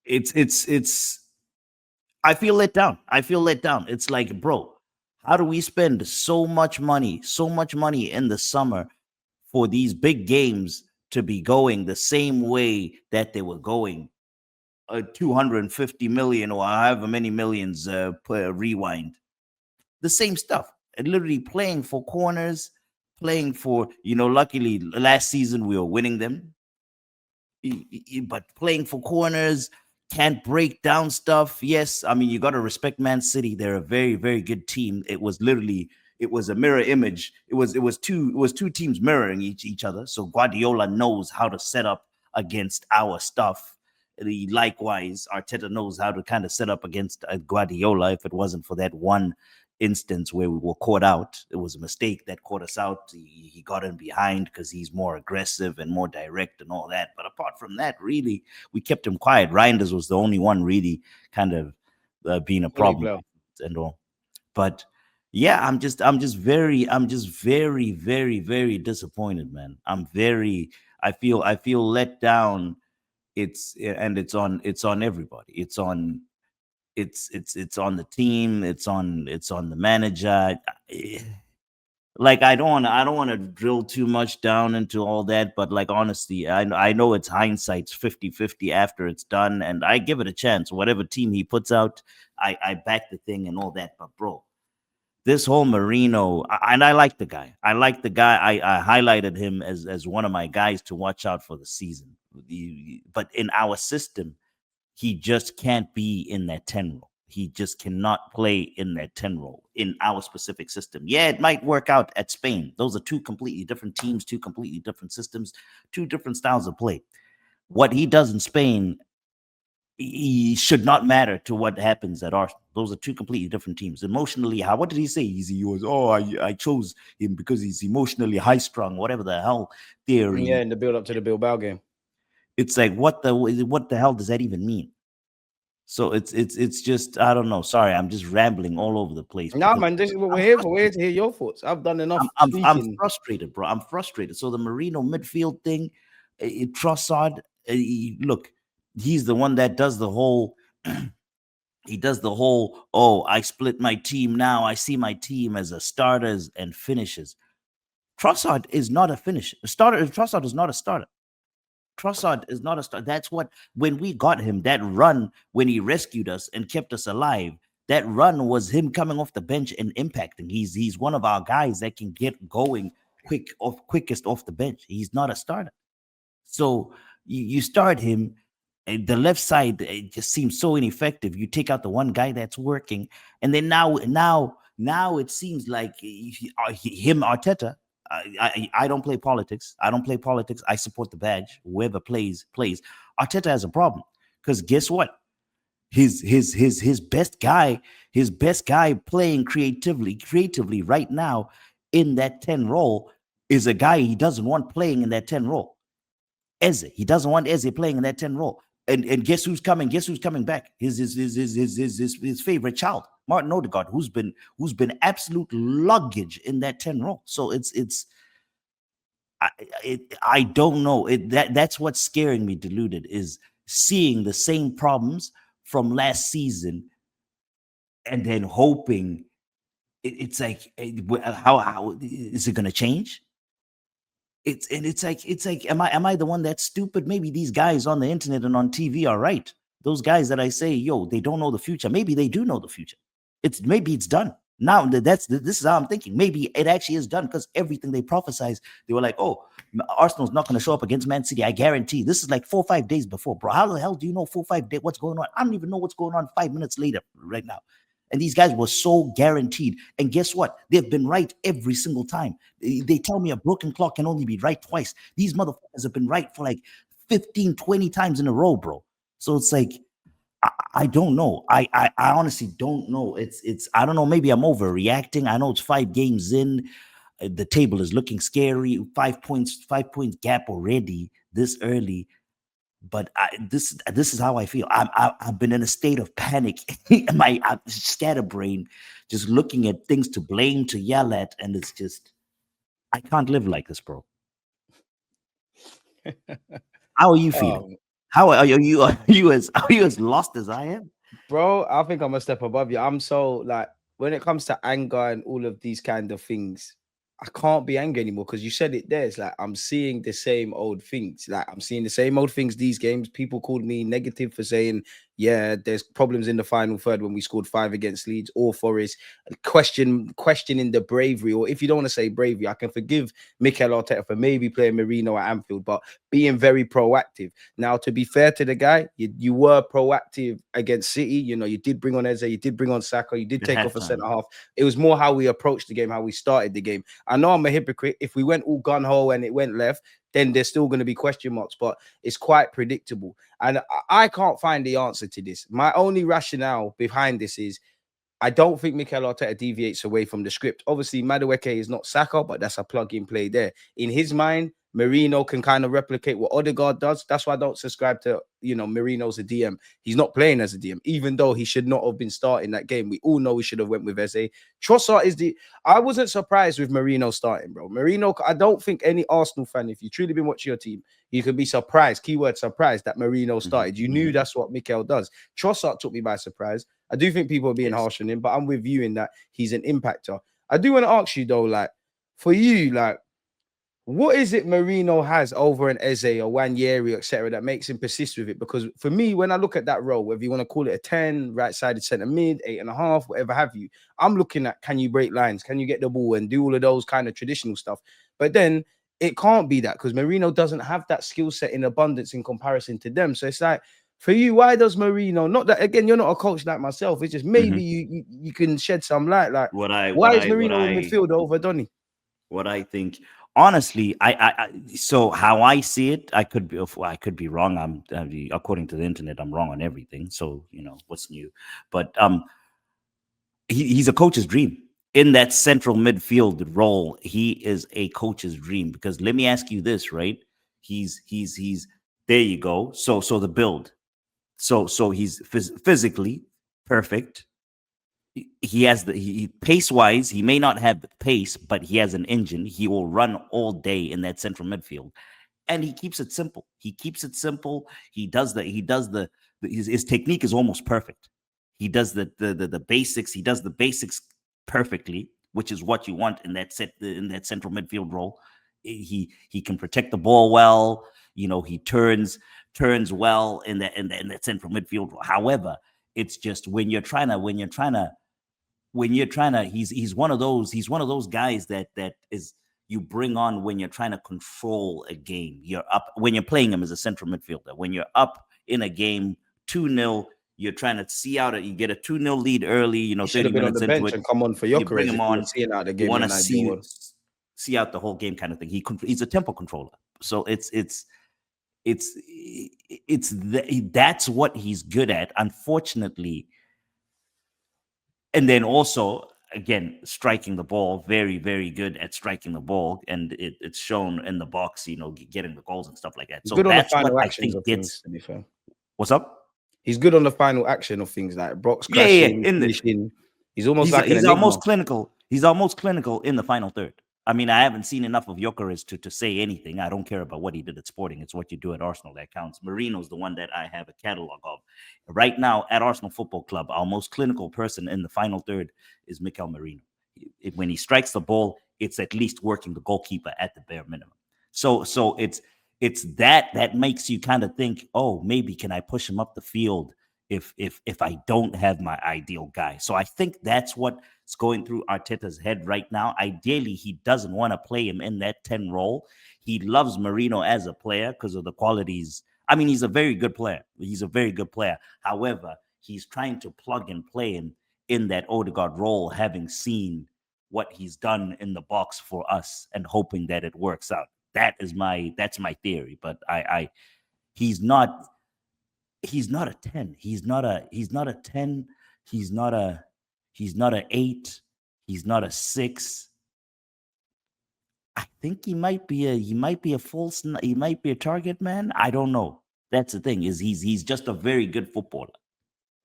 it's I feel let down. I feel let down. It's like, bro, how do we spend so much money in the summer for these big games to be going the same way that they were going? 250 million or however many millions per rewind. The same stuff. And literally playing for corners, playing for, luckily last season we were winning them, but playing for corners, can't break down stuff. Yes, I mean you got to respect Man City. They're a very very good team. It was a mirror image. It was two teams mirroring each other. So Guardiola knows how to set up against our stuff. Likewise, Arteta knows how to kind of set up against Guardiola. If it wasn't for that one instance where we were caught out, it was a mistake that caught us out. He got in behind because he's more aggressive and more direct and all that. But apart from that, really, we kept him quiet. Reinders was the only one really kind of being a Quality problem player. and all. But yeah, I'm just very, very, very disappointed, man. I feel let down. It's on everybody. It's on the team. It's on the manager. Like I don't want to drill too much down into all that, but like honestly, I know it's hindsight's 50-50 after it's done, and I give it a chance. Whatever team he puts out, I back the thing and all that. But bro, this whole Marino, and I like the guy. I like the guy. I highlighted him as one of my guys to watch out for the season. But in our system, he just can't be in that 10 role. He just cannot play in that 10 role in our specific system. Yeah, it might work out at Spain. Those are two completely different teams, two completely different systems, two different styles of play. What he does in Spain, he should not matter to what happens at Arsenal. Those are two completely different teams. Emotionally, what did he say? He was, oh, I chose him because he's emotionally high strung, whatever the hell Yeah, theory. in the build up to the Bilbao game. It's like what the hell does that even mean? So it's just I don't know. Sorry, I'm just rambling all over the place Nah, because man, this is what we're I'm here for. We're here frustrated. to hear your thoughts. I've done enough I'm speaking. frustrated, bro. I'm frustrated. So the Marino midfield thing, Trossard, look, he's the one that does the whole. He does the whole. Oh, I split my team now. I see my team as a starters and finishes. Trossard is not a finisher. Starter. Trossard is not a starter. Trossard is not a star. That's what when we got him, that run when he rescued us and kept us alive. That run was him coming off the bench and impacting. He's one of our guys that can get going quickest off the bench. He's not a starter. So you start him, and the left side it just seems so ineffective. You take out the one guy that's working, and then now it seems like him Arteta. I don't play politics. I don't play politics. I support the badge. Whoever plays. Arteta has a problem because guess what? His best guy playing creatively right now in that 10 role is a guy he doesn't want playing in that 10 role. Eze. He doesn't want Eze playing in that 10 role. And guess who's coming? Guess who's coming back? His favorite child, Martin Odegaard, who's been absolute luggage in that 10 role. So I don't know. That's what's scaring me, deluded, is seeing the same problems from last season and then hoping it's like how is it going to change? It's like am I the one that's stupid? Maybe these guys on the internet and on TV are right. Those guys that I say, yo, they don't know the future. Maybe they do know the future. Maybe it's done. Now this is how I'm thinking. Maybe it actually is done because everything they prophesized, they were like, oh, Arsenal's not going to show up against Man City. I guarantee. This is like 4 or 5 days before, bro. How the hell do you know 4 or 5 days what's going on? I don't even know what's going on 5 minutes later right now. And these guys were so guaranteed. And guess what? They've been right every single time. They tell me a broken clock can only be right twice. These motherfuckers have been right for like 15, 20 times in a row, bro. So it's like, I don't know. I honestly don't know. I don't know. Maybe I'm overreacting. I know it's 5 games in. The table is looking scary. 5 points, 5 points gap already this early. But this is how I feel. I've been in a state of panic. I'm scatterbrain, just looking at things to blame, to yell at, and it's just I can't live like this, bro. How are you feeling? Oh, How are you? Are you as lost as I am? Bro, I think I'm a step above you. I'm so like when it comes to anger and all of these kind of things, I can't be angry anymore because you said it there. It's like I'm seeing the same old things. Like I'm seeing the same old things these games. People called me negative for saying, yeah, there's problems in the final third when we scored 5 against Leeds or Forest. Questioning the bravery, or if you don't want to say bravery, I can forgive Mikel Arteta for maybe playing Marino at Anfield, but being very proactive. Now, to be fair to the guy, you were proactive against City. You know, you did bring on Eze, you did bring on Saka, you did At take off a halftime. centre half. It was more how we approached the game, how we started the game. I know I'm a hypocrite. If we went all gun ho and it went left, then there's still going to be question marks, but it's quite predictable. And I can't find the answer to this. My only rationale behind this is I don't think Mikel Arteta deviates away from the script. Obviously, Madueke is not Saka, but that's a plug-in play there. In his mind, Marino can kind of replicate what Odegaard does. That's why I don't subscribe to, Marino's a DM. He's not playing as a DM, even though he should not have been starting that game. We all know he should have went with Eze. Trossard is I wasn't surprised with Marino starting, bro. Marino, I don't think any Arsenal fan, if you truly been watching your team, you could be surprised, keyword surprised, that Marino Hmm. started. You knew Hmm. that's what Mikel does. Trossard took me by surprise. I do think people are being Yes. harsh on him, but I'm with you in that he's an impactor. I do want to ask you though, like, for you, like, what is it Marino has over an Eze or Wanyeri, etc., that makes him persist with it? Because for me, when I look at that role, whether you want to call it a 10, right-sided centre mid, 8.5, whatever have you, I'm looking at can you break lines? Can you get the ball and do all of those kind of traditional stuff? But then it can't be that because Marino doesn't have that skill set in abundance in comparison to them. So it's like, for you, why does Marino, not that again, you're not a coach like myself, it's just Hmm. maybe you can shed some light. Like, What I why what is I what Marino in I midfield over Donny? what I think. Honestly, so how I see it, I could be wrong. According to the internet, I'm wrong on everything. So what's new, but he's a coach's dream in that central midfield role. He is a coach's dream because let me ask you this, right? He's there. You go. So the build. So he's physically perfect. He has pace wise. He may not have pace, but he has an engine. He will run all day in that central midfield, and he keeps it simple. He keeps it simple. His technique is almost perfect. He does the basics. He does the basics perfectly, which is what you want in that central midfield role. He can protect the ball well. He turns well in that central midfield role. However, it's just when you're trying to he's one of those guys that is you bring on when you're trying to control a game. You're up when you're playing him as a central midfielder. When you're up in a game 2-0, you're trying to see out you get a 2-0 lead early, He should 30 have been on the minutes into bench it. and come on for You bring Gyökeres him if you were on. seeing out the You game in want to an ideal see world. see out the whole game kind of thing. He's a tempo controller. So it's that's what he's good at. Unfortunately, and then also again striking the ball, very very good at striking the ball, and it's shown in the box, getting the goals and stuff like that. He's So good on the that's what final I actions think of gets. things, to be fair. What's up? He's good on the final action of things like box Yeah, crashing, in the finishing. He's almost he's like an he's enigma. almost clinical. He's almost clinical in the final third. I mean, I haven't seen enough of Gyökeres to say anything. I don't care about what he did at Sporting. It's what you do at Arsenal that counts. Marino's the one that I have a catalog of. Right now at Arsenal Football Club, our most clinical person in the final third is Mikel Marino. When he strikes the ball, it's at least working the goalkeeper at the bare minimum. So it's that makes you kind of think, oh, maybe can I push him up the field if I don't have my ideal guy. So I think that's what's going through Arteta's head right now. Ideally, he doesn't want to play him in that 10 role. He loves Marino as a player because of the qualities. I mean, he's a very good player. He's a very good player. However, he's trying to plug and play him in that Odegaard role, having seen what he's done in the box for us and hoping that it works out. That's my theory. But he's not he's not a 10. He's not a 10. He's not a 8. He's not a 6. I think he might be a he might be a target man. I don't know. That's the thing, is he's just a very good footballer.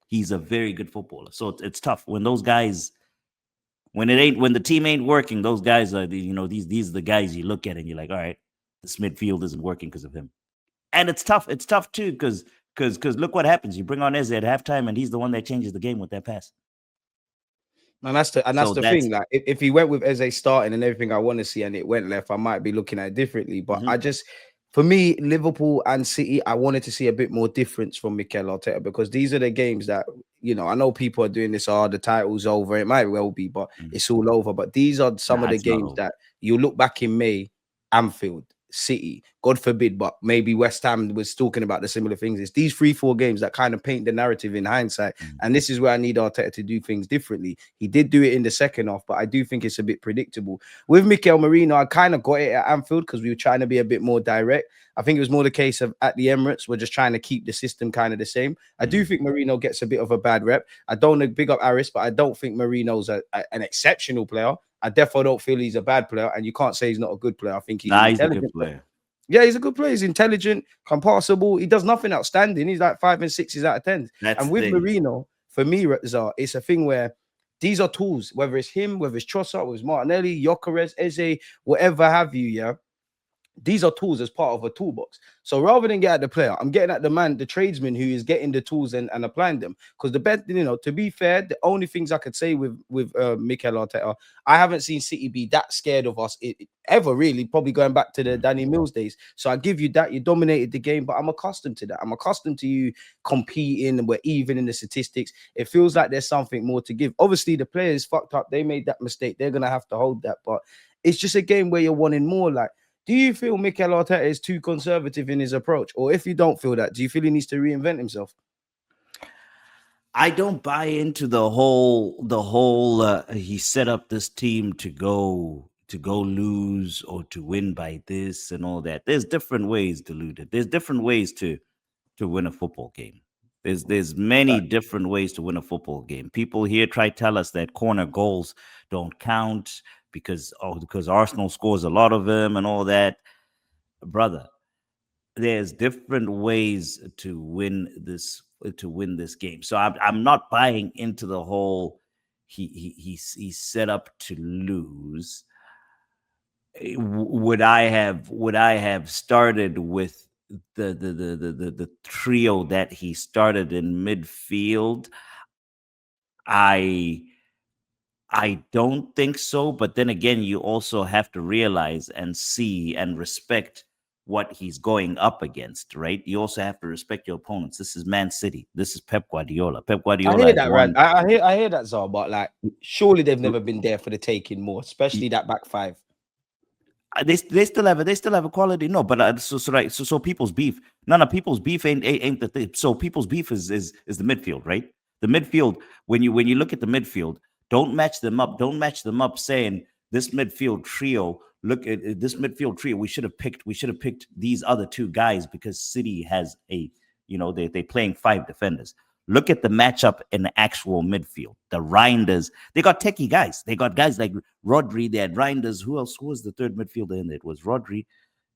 He's a very good footballer. So it's tough when those guys, when the team ain't working, those guys are these are the guys you look at and you're like, all right, this midfield isn't working because of him. And it's tough. It's tough too because look what happens. You bring on Eze at halftime, and he's the one that changes the game with that pass. And that's So the that's thing. Like, if he went with Eze starting and everything I want to see, and it went left, I might be looking at it differently. But mhm. For me, Liverpool and City, I wanted to see a bit more difference from Mikel Arteta, because these are the games that, I know people are doing this. Oh, the title's over. It might well be, but Mm. it's all over. But these are some Nah, of the it's not games over. that you look back in May, Anfield, City, God forbid, but maybe West Ham was talking about the similar things. It's these 3-4 games that kind of paint the narrative in hindsight. Mm. And this is where I need Arteta to do things differently. He did do it in the second half, but I do think it's a bit predictable. With Mikel Merino, I kind of got it at Anfield because we were trying to be a bit more direct. I think it was more the case of at the Emirates, we're just trying to keep the system kind of the same. I do think Merino gets a bit of a bad rep. I don't know, big up Aris, but I don't think Merino's an exceptional player. I definitely don't feel he's a bad player, and you can't say he's not a good player. I think he's an Nah, he's a good intelligent player. player. Yeah, he's a good player. He's intelligent, can pass the ball. He does nothing outstanding. He's like 5 and 6 out of 10. That's And the with thing. Merino, for me, Zah, it's a thing where these are tools, whether it's him, whether it's Trossard, whether it's Martinelli, Gyökeres, Eze, whatever have you, yeah. These are tools as part of a toolbox. So rather than get at the player, I'm getting at the man, the tradesman who is getting the tools and applying them. Because the best, to be fair, the only things I could say with Mikel Arteta, I haven't seen City be that scared of us ever, really, probably going back to the Danny Mills days. So I give you that. You dominated the game, but I'm accustomed to that. I'm accustomed to you competing, and we're even in the statistics. It feels like there's something more to give. Obviously, the players fucked up. They made that mistake. They're going to have to hold that. But it's just a game where you're wanting more. Like, do you feel Mikel Arteta is too conservative in his approach? Or if you don't feel that, do you feel he needs to reinvent himself? I don't buy into the whole he set up this team to go lose or to win by this and all that. There's different ways to lose it. There's different ways to win a football game. There's many different ways to win a football game. People here try to tell us that corner goals don't count because Arsenal scores a lot of them and all that. Brother, there's different ways to win this game. So I'm not buying into the whole he's set up to lose. Would I have started with the trio that he started in midfield? I I don't think so, but then again, you also have to realize and see and respect what he's going up against, right? You also have to respect your opponents. This is Man City. This is Pep Guardiola. Pep I Guardiola hear has that, right? won. I hear that, Zar, but like, surely they've never been there for the taking more, especially that back five. They still have a quality. No, but so people's beef. No, people's beef ain't the thing. So people's beef is the midfield, right? The midfield. When you look at the midfield, don't match them up. Don't match them up saying this midfield trio. Look at this midfield trio. We should have picked these other two guys because City has they playing five defenders. Look at the matchup in the actual midfield. The Reinders, they got techie guys. They got guys like Rodri. They had Reinders. Who else? Who was the third midfielder in there? It was Rodri.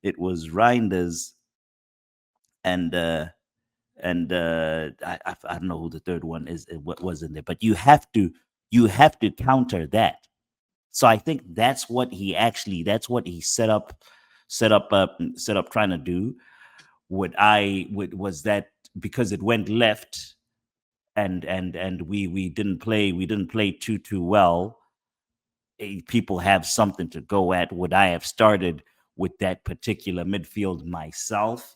It was Reinders, and I don't know who the third one is. What was in there? But you have to counter that. So I think that's what he set up trying to do. Was that because it went left and we didn't play too well. People have something to go at. Would I have started with that particular midfield myself?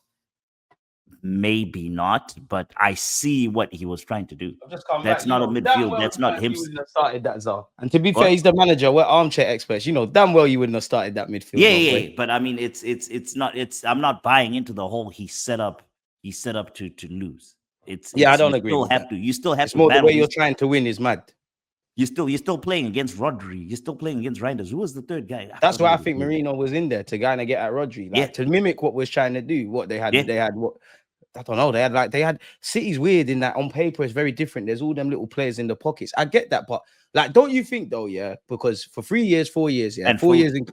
Maybe not, but I see what he was trying to do. I've just come That's back. not a midfield. That's not him. You wouldn't have started that, Zar. And to be fair, What? he's the manager. We're armchair experts. Damn well you wouldn't have started that midfield. Yeah, No yeah, way. yeah. But I mean, it's not. It's I'm not buying into the whole he set up. He set up to lose. Yeah, I It's don't agree with that. you still have It's to more the battle. way you're trying to win is mad. You're still playing against Rodri. You're still playing against Reinders. Who was the third guy? That's why I forgot his think name. Marino was in there to kind of get at Rodri, Yeah, to mimic what was trying to do. What they had, yeah. they had what I don't know. They had City's weird in that on paper it's very different. There's all them little players in the pockets. I get that, but like, don't you think though? Yeah, because for 3 years, 4 years, yeah, And 4 years food. in